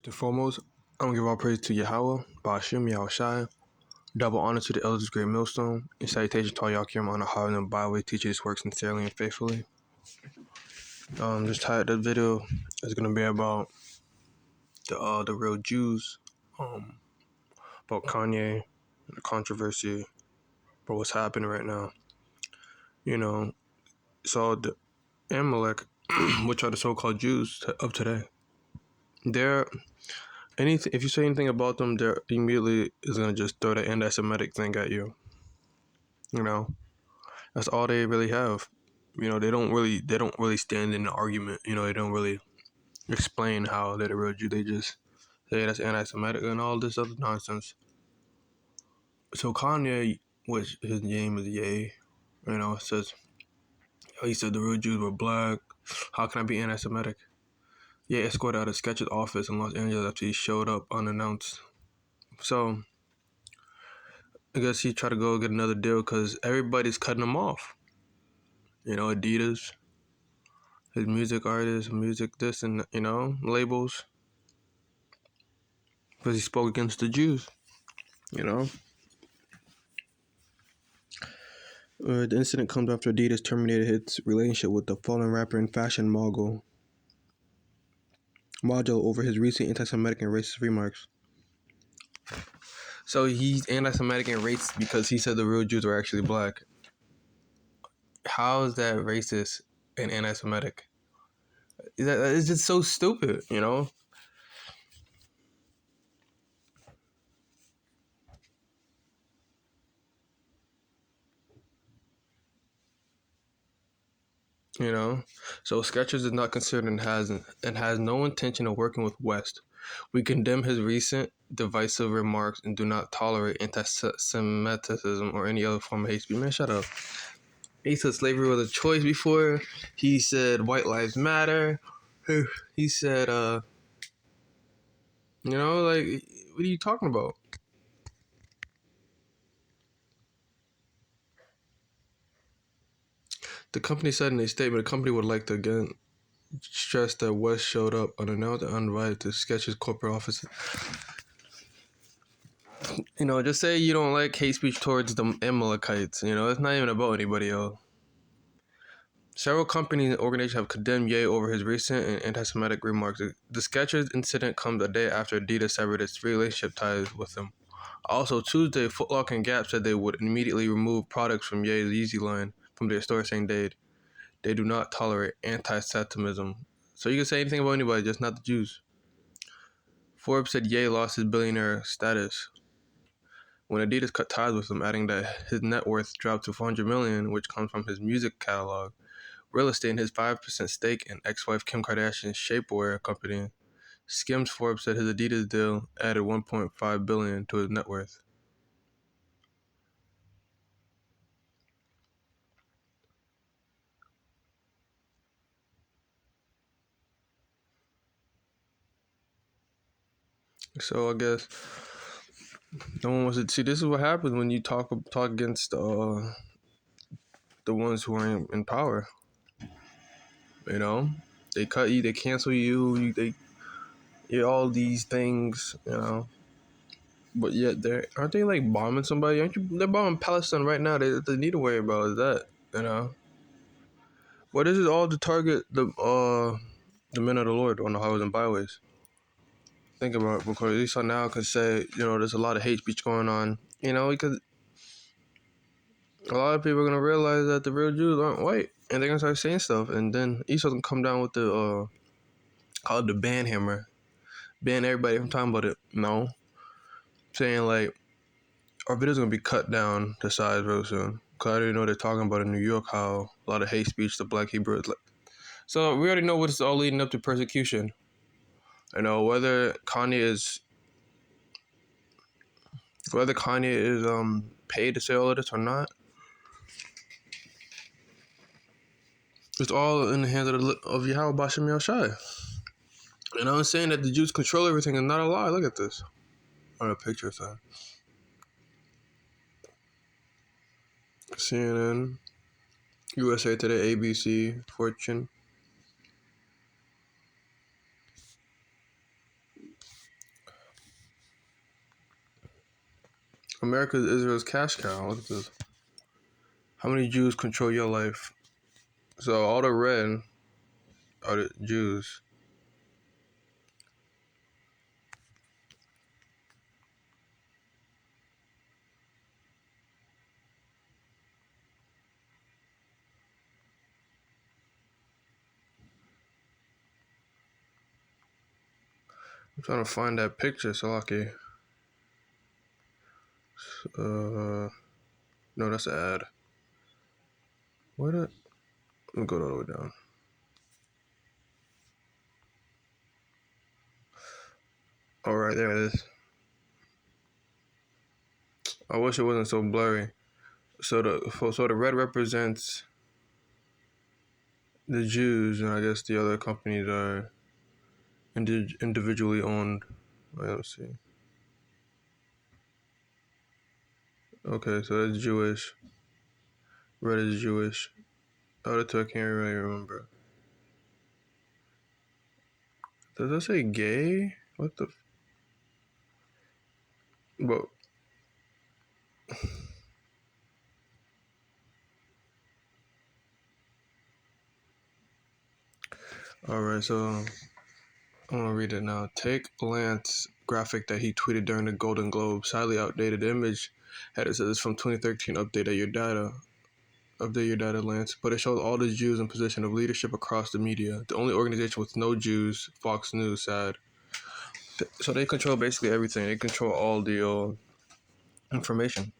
To foremost, I'm gonna give all praise to Yahweh, Ba'ashim Yahushai, double honor to the elders, great millstone, and salutation to all Yakim on the heart and the byway, teaching his work sincerely and faithfully. This title, the video is gonna be about the real Jews, about Kanye, the controversy, about what's happening right now. So the Amalek, which are the so-called Jews of today, they're anything. If you say anything about them, they're immediately is gonna just throw the anti-Semitic thing at you. That's all they really have. They don't really stand in an argument. They don't really explain how they're the real Jew. They just say that's anti-Semitic and all this other nonsense. So Kanye, which his name is Ye, says he said the real Jews were black. How can I be anti-Semitic? Ye escorted out of Skechers' office in Los Angeles after he showed up unannounced. So I guess he tried to go get another deal because everybody's cutting him off. Adidas, his music artists, music this and labels, because he spoke against the Jews. The incident comes after Adidas terminated its relationship with the fallen rapper and fashion mogul over his recent anti-Semitic and racist remarks. So he's anti-Semitic and racist because he said the real Jews were actually black. How is that racist and anti-Semitic? It's just so stupid, So Skechers is not considered and has no intention of working with West. We condemn his recent divisive remarks and do not tolerate anti-Semitism or any other form of hate speech. Man, shut up. He said slavery was a choice before. He said white lives matter. He said, what are you talking about? The company said in a statement, the company would like to again stress that West showed up unannounced and uninvited to Skechers' corporate office. Just say you don't like hate speech towards the Amalekites. It's not even about anybody else. Several companies and organizations have condemned Ye over his recent and anti-Semitic remarks. The Skechers incident comes a day after Adidas severed its relationship ties with him. Also, Tuesday, Foot Locker and Gap said they would immediately remove products from Ye's Yeezy line from their store, saying they do not tolerate anti-Semitism. So you can say anything about anybody, just not the Jews. Forbes said Ye lost his billionaire status when Adidas cut ties with him, adding that his net worth dropped to $400 million, which comes from his music catalog, real estate, and his 5% stake in ex-wife Kim Kardashian's shapewear company. Skims Forbes said his Adidas deal added $1.5 billion to his net worth. So I guess no one wants to see. This is what happens when you talk against the ones who are in power. They cut you, they cancel you, they all these things. But yet aren't they like bombing somebody? They're bombing Palestine right now. They need to worry about is that. But this is all to target the men of the Lord on the highways and byways. Think about it, because Esau now can say, there's a lot of hate speech going on, because a lot of people are gonna realize that the real Jews aren't white, and they're gonna start saying stuff, and then Esau can come down with the call it the ban hammer, ban everybody from talking about it. No, saying like our video's gonna be cut down to size real soon. Cause I already know they're talking about in New York how a lot of hate speech to black Hebrews. So we already know what's all leading up to persecution. Whether Kanye is paid to say all of this or not, it's all in the hands of Yahweh Ba'ashim Yahushai. And I'm saying that the Jews control everything is not a lie. Look at this. On a picture of that. CNN, USA Today, ABC, Fortune. America is Israel's cash cow. Look at this. How many Jews control your life? So all the red are the Jews. I'm trying to find that picture, Salaki. No, that's an ad. What? Let me go all the way down. All right, there it is. I wish it wasn't so blurry. So the red represents the Jews, and I guess the other companies are individually owned. Wait, let's see. Okay, so that's Jewish. Red is Jewish. The other two I can't really remember. Does that say gay? What the? But all right, so I'm gonna read it now. Take Lance graphic that he tweeted during the Golden Globes. Highly outdated image. Header says it's from 2013. Update your data. Update your data, Lance. But it shows all the Jews in position of leadership across the media. The only organization with no Jews, Fox News, said. So they control basically everything. They control all the information.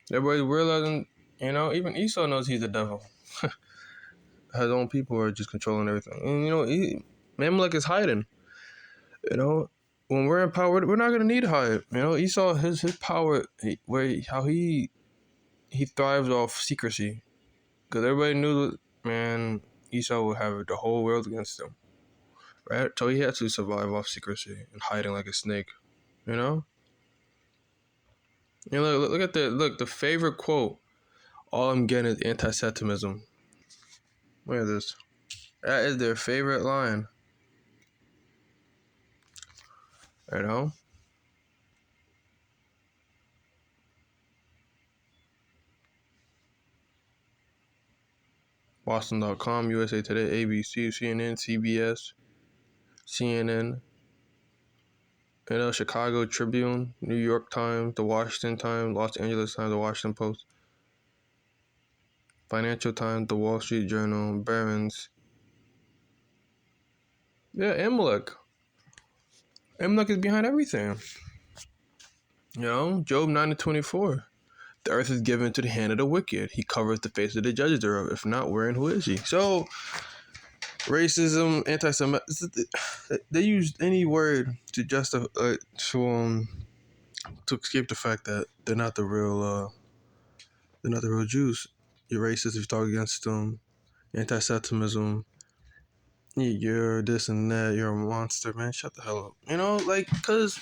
Everybody's realizing, even Esau knows he's the devil. His own people are just controlling everything. And, Amalek is hiding. When we're in power, we're not going to need to hide. Esau, his power, how he thrives off secrecy. Because everybody knew that, man, Esau would have the whole world against him. Right? So he had to survive off secrecy and hiding like a snake. You know? Look at the favorite quote. All I'm getting is anti-Semitism. Look at this. That is their favorite line. You know? Boston.com, USA Today, ABC, CNN, CBS, CNN, Chicago Tribune, New York Times, The Washington Times, Los Angeles Times, The Washington Post, Financial Times, The Wall Street Journal, Barron's. Yeah, Amalek. Amalek is behind everything. Job 9-24. The earth is given to the hand of the wicked. He covers the face of the judges thereof. If not, wherein who is he? So, racism, anti-Semitism, they use any word to justify, to escape the fact that they're not the real Jews. You're racist if you talk against them. Anti-Semitism. You're this and that. You're a monster, man. Shut the hell up. Cause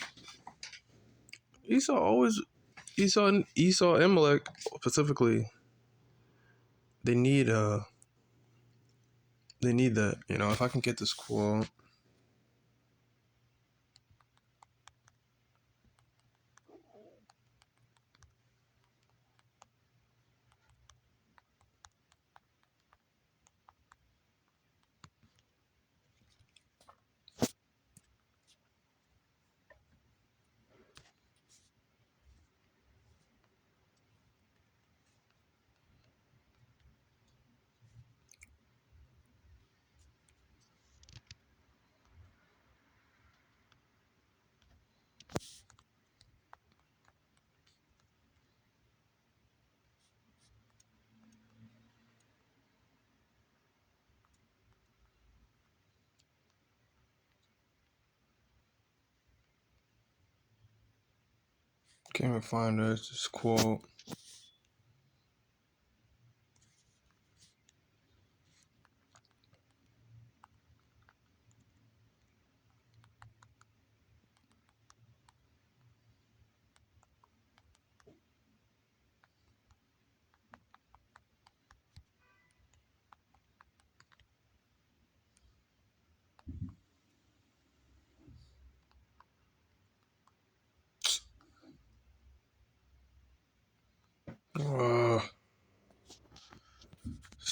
Esau, Amalek specifically. They need that. If I can get this quote. Can't even find this quote.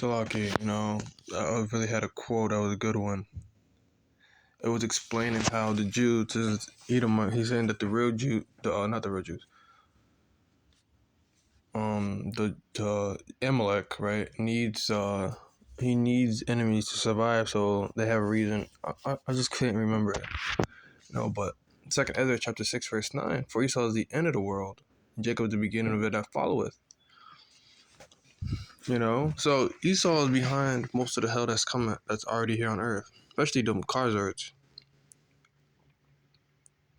Lucky, I really had a quote that was a good one. It was explaining how the Jews is Edom. He's saying that the real Jew, not the real Jews, the Amalek, right, needs he needs enemies to survive, so they have a reason. I just couldn't remember it, but Second Ezra chapter 6 verse 9, for Esau is the end of the world, and Jacob is the beginning of it that followeth. So Esau is behind most of the hell that's coming, that's already here on earth, especially the Khazars,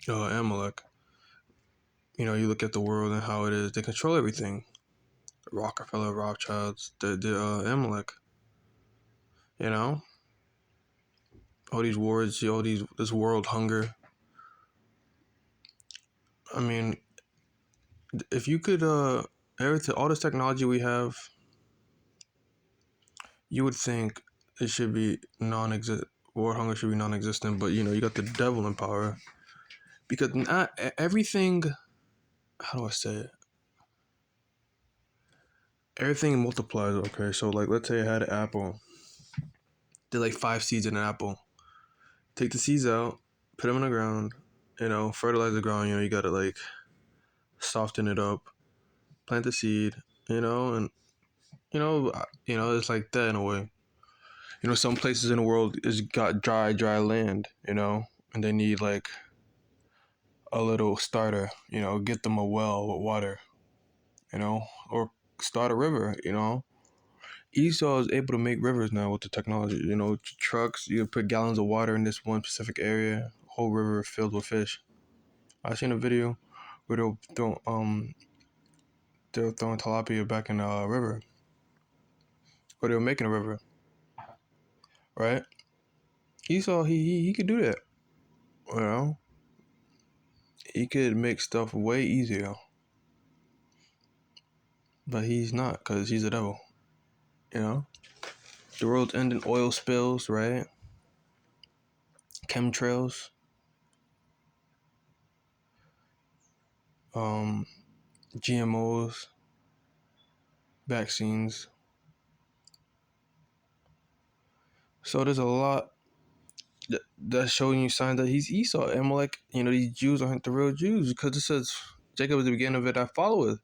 Amalek. You look at the world and how it is, they control everything. Rockefeller, Rothschilds, the Amalek. All these wars, this world hunger. I mean, if you could, everything, all this technology we have, you would think it should be non-existent. World hunger should be non-existent, but you got the devil in power, because not everything. How do I say it? Everything multiplies. Okay, so like, let's say I had an apple. There's like 5 seeds in an apple. Take the seeds out, put them in the ground. Fertilize the ground. You gotta like soften it up, plant the seed. And it's like that in a way. Some places in the world is got dry land. And they need like a little starter. Get them a well with water. Or start a river. Esau is able to make rivers now with the technology. Trucks. You put gallons of water in this one specific area. Whole river filled with fish. I seen a video where they're throwing tilapia back in a river. Or they were making a river. Right? Esau, he could do that. He could make stuff way easier. But he's not, because he's the devil. The world's ending oil spills, right? Chemtrails. GMOs. Vaccines. So there's a lot that's showing you signs that he's Esau. And we're like, these Jews aren't the real Jews, because it says Jacob is the beginning of it that followeth.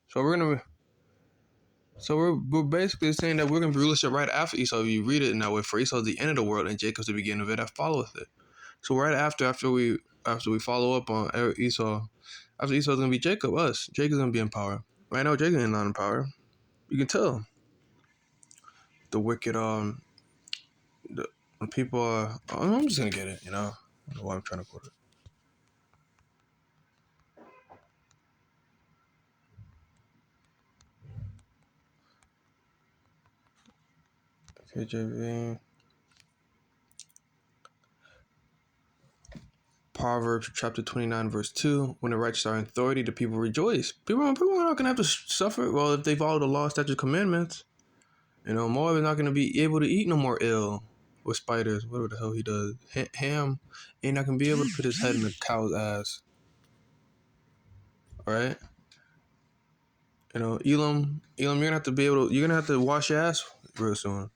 So we're basically saying that we're gonna be rulership right after Esau. If you read it in that way, for Esau is the end of the world, and Jacob's the beginning of it that followeth it. So right after we follow up on Esau, after Esau is gonna be Jacob, us. Jacob's gonna be in power. Right now, Jacob is not in power. You can tell the wicked the people are. I'm just gonna get it. I don't know why I'm trying to quote it. KJV. Proverbs chapter 29 verse 2, when the righteous are in authority, the people rejoice. People are not going to have to suffer. Well, if they follow the law, statutes, commandments, Moab is not going to be able to eat no more ill with spiders, whatever the hell he does. Ham ain't not going to be able to put his head in a cow's ass. All right? Elam, you're going to have to be able to, you're going to have to wash your ass real soon.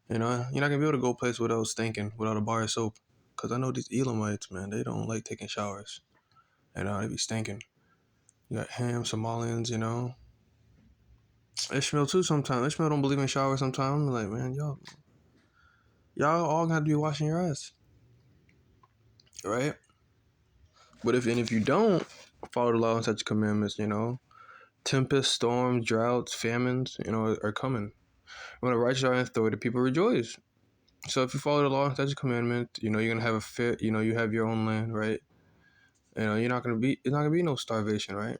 You're not going to be able to go place without stinking, without a bar of soap. Because I know these Elamites, man, they don't like taking showers. They be stinking. You got Ham, Somalians, Ishmael too sometimes. Ishmael don't believe in showers sometimes. I'm like, man, y'all all got to be washing your ass. Right? But if you don't follow the law and such commandments, tempests, storms, droughts, famines, are coming. When the righteous are in authority, people rejoice. So if you follow the law and such commandment, you're gonna have a fair, you have your own land, right? It's not gonna be no starvation, right?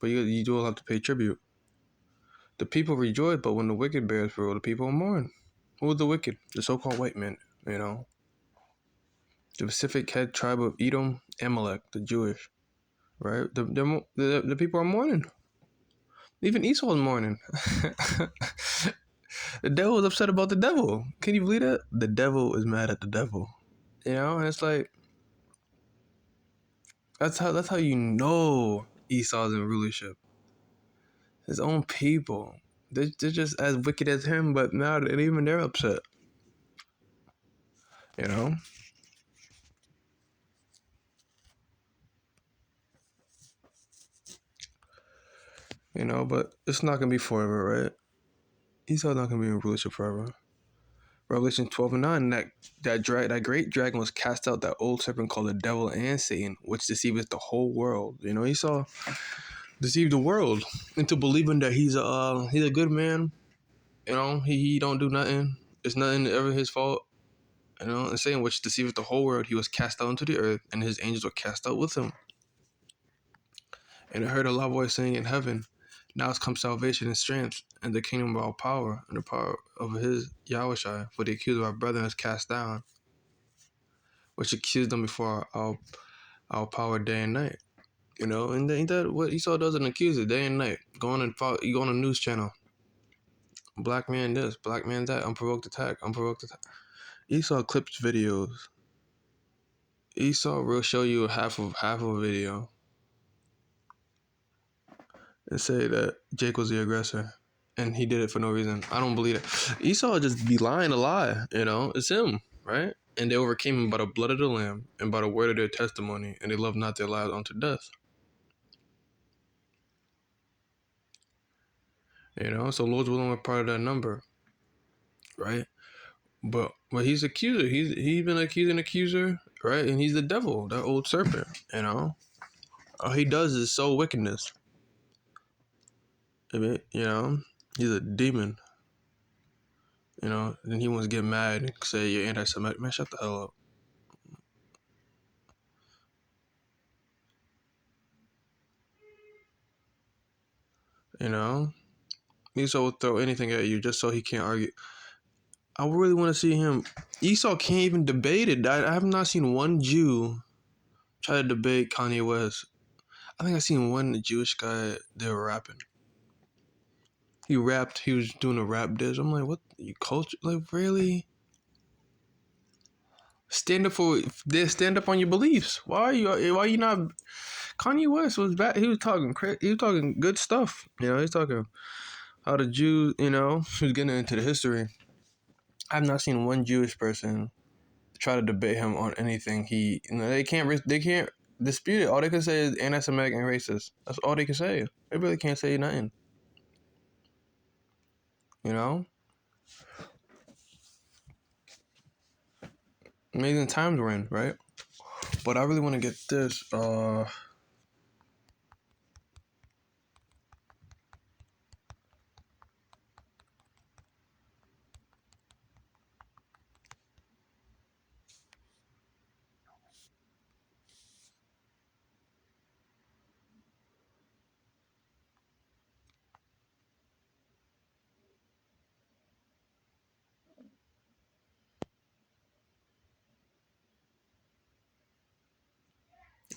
But you do have to pay tribute. The people rejoice, but when the wicked bears rule, the people mourn. Who are the wicked? The so-called white men, The Pacific head tribe of Edom, Amalek, the Jewish, right? The people are mourning. Even Esau is mourning. The devil is upset about the devil. Can you believe that? The devil is mad at the devil. And it's like, that's how Esau's in rulership. His own people. They're just as wicked as him, but now even they're upset. You know. You know, but it's not gonna be forever, right? Esau's not gonna be in rulership forever. Revelation 12:9, that great dragon was cast out, that old serpent called the devil and Satan, which deceiveth the whole world. You know, Esau deceived the world into believing that he's a good man. You know, he don't do nothing. It's nothing ever his fault. You know, and Satan, which deceiveth the whole world, he was cast out into the earth, and his angels were cast out with him. And I heard a loud voice saying in heaven, now has come salvation and strength, and the kingdom of our power, and the power of his Yahushua, for the accuser of our brethren is cast down, which accused them before our power day and night. You know, and ain't that what Esau does? An accuser day and night. You go on a news channel. Black man this, black man that, unprovoked attack, unprovoked attack. Esau clips videos. Esau will show you half of a video and say that Jake was the aggressor and he did it for no reason. I don't believe it. Esau just be lying to lie, you know? It's him, right? And they overcame him by the blood of the Lamb and by the word of their testimony, and they loved not their lives unto death. You know, so Lord's willing we're part of that number, right? But he's accuser. He's been accusing accuser, right? And he's the devil, that old serpent, you know? All he does is sow wickedness. I mean, you know, he's a demon. You know, then he wants to get mad and say you're anti-Semitic. Man, shut the hell up. You know, Esau will throw anything at you just so he can't argue. I really want to see him. Esau can't even debate it. I have not seen one Jew try to debate Kanye West. I think I seen one Jewish guy they were rapping. He rapped. He was doing a rap diss. I'm like, what? You culture? Like, really? Stand up on your beliefs. Why are you not? Kanye West was bad. He was talking he was talking good stuff. You know, he's talking how the Jews, you know, he was getting into the history. I've not seen one Jewish person try to debate him on anything. They can't dispute it. All they can say is anti-Semitic and racist. That's all they can say. They really can't say nothing. You know, amazing times we're in, right? But I really want to get this.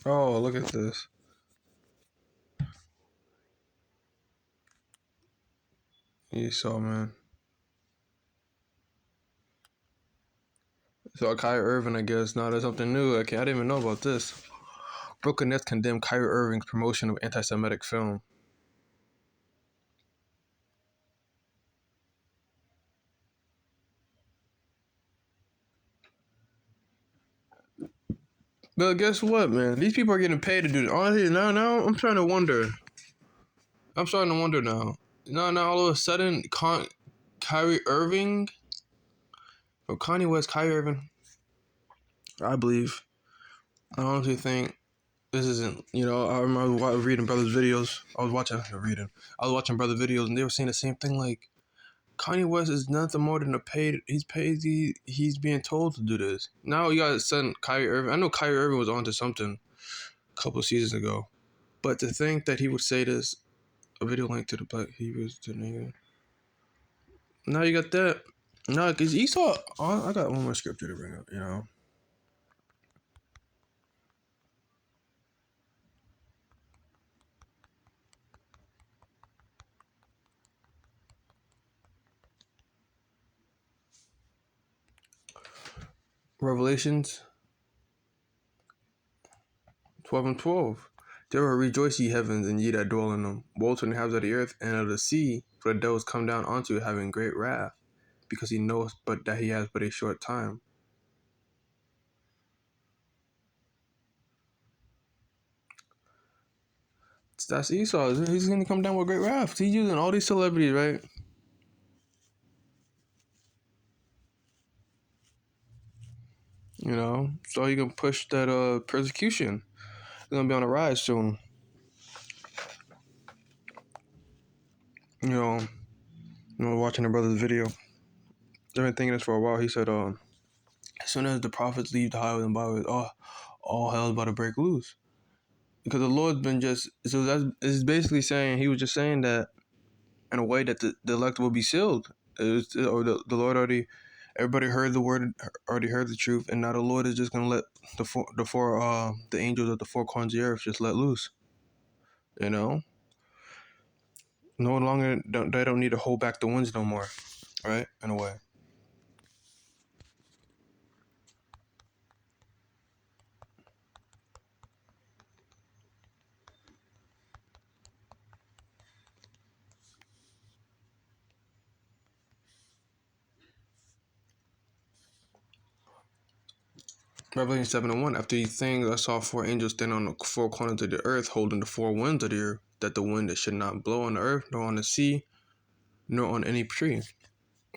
Oh, look at this. You saw, man. So Kyrie Irving, I guess. Now there's something new. I didn't even know about this. Brooklyn Nets condemned Kyrie Irving's promotion of anti-Semitic film. But guess what, man? These people are getting paid to do this. Honestly, now I'm trying to wonder. I'm starting to wonder now. Now all of a sudden, Kyrie Irving, or Kanye West, Kyrie Irving, I believe. I honestly think this isn't. You know, I remember reading brothers' videos. I was watching brothers' videos, and they were saying the same thing. Like Kanye West is nothing more than He's paid. He's being told to do this. Now you got to send Kyrie Irving. I know Kyrie Irving was onto something a couple of seasons ago, but to think that he would say this, a video link to the Black Hebrews to nigga. Now you got that. No, because Esau. I got one more scripture to bring up. You know. Revelations 12:12. Therefore rejoice ye heavens, and ye that dwell in them. Woe to the inhabitants of the earth and of the sea, for the devils come down unto it, having great wrath, because he knoweth but that he has but a short time. That's Esau. He's going to come down with great wrath. He's using all these celebrities, right? You know, so he can push that persecution. It's gonna be on the rise soon. You know, watching the brother's video. I've been thinking this for a while. He said, as soon as the prophets leave the highways and byways, all hell's about to break loose. Because the Lord's been just, so that's, it's basically saying, he was just saying that in a way that the elect will be sealed. Or the Lord already, everybody heard the word, already heard the truth, and now the Lord is just gonna let the angels of the four corners of the earth just let loose. You know, no longer they don't need to hold back the winds no more, right? In a way. Revelation 7:1. After these things, I saw four angels standing on the four corners of the earth, holding the four winds of the earth, that the wind should not blow on the earth, nor on the sea, nor on any tree.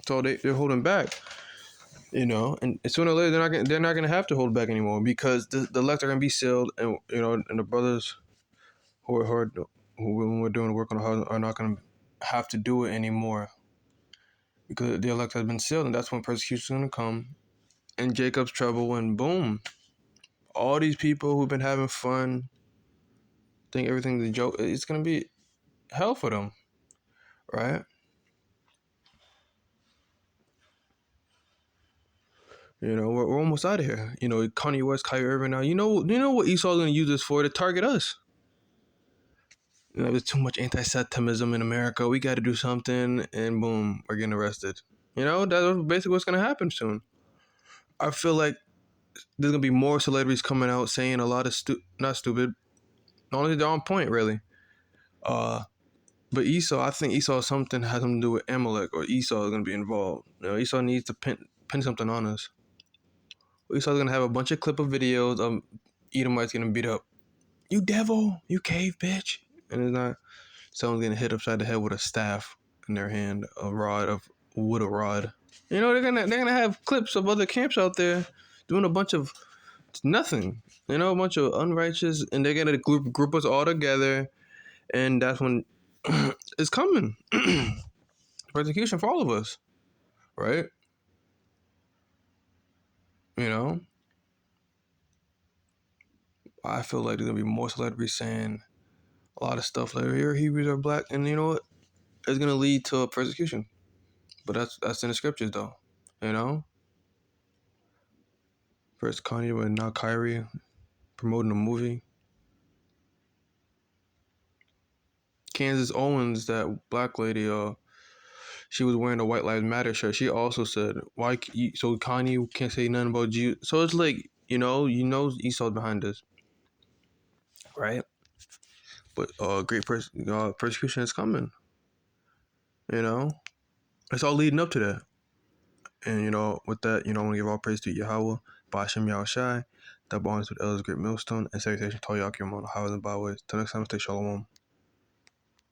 So they're holding back, and sooner or later they're not gonna have to hold back anymore, because the elect are gonna be sealed, and and the brothers who when we're doing the work on the heart are not gonna have to do it anymore, because the elect has been sealed, and that's when persecution is gonna come, and Jacob's trouble, and boom, all these people who've been having fun, think everything's a joke. It's gonna be hell for them, right? We're almost out of here. Kanye West, Kyrie Irving. Now, you know what Esau's gonna use this for, to target us. There's too much anti-Semitism in America. We got to do something, and boom, we're getting arrested. That's basically what's gonna happen soon. I feel like there's gonna be more celebrities coming out saying a lot of not stupid, only they're on point, really. But Esau, I think Esau something has something to do with Amalek, or Esau is gonna be involved. Esau needs to pin something on us. Esau's gonna have a bunch of clip of videos of Edomites getting beat up. You devil, you cave bitch, and it's not someone's getting hit upside the head with a staff in their hand, a rod. They're gonna have clips of other camps out there doing a bunch of nothing. A bunch of unrighteous, and they're gonna group us all together, and that's when it's coming. Persecution for all of us, right? You know, I feel like there's gonna be more celebrities saying a lot of stuff like, "Here, Hebrews are black," and you know what? It's gonna lead to persecution. But that's in the scriptures, though. You know, first Kanye and now Kyrie promoting a movie. Kansas Owens, that black lady, she was wearing a White Lives Matter shirt. She also said, "Why? So Kanye can't say nothing about you?" So it's like, Esau's behind this, right? But persecution is coming. It's all leading up to that. And with that, I want to give all praise to Yahweh, Bashem Yahushai, that bonds with elders, great millstone, and salutation to all Yakim on the highways and byways. Till next time, stay shalom.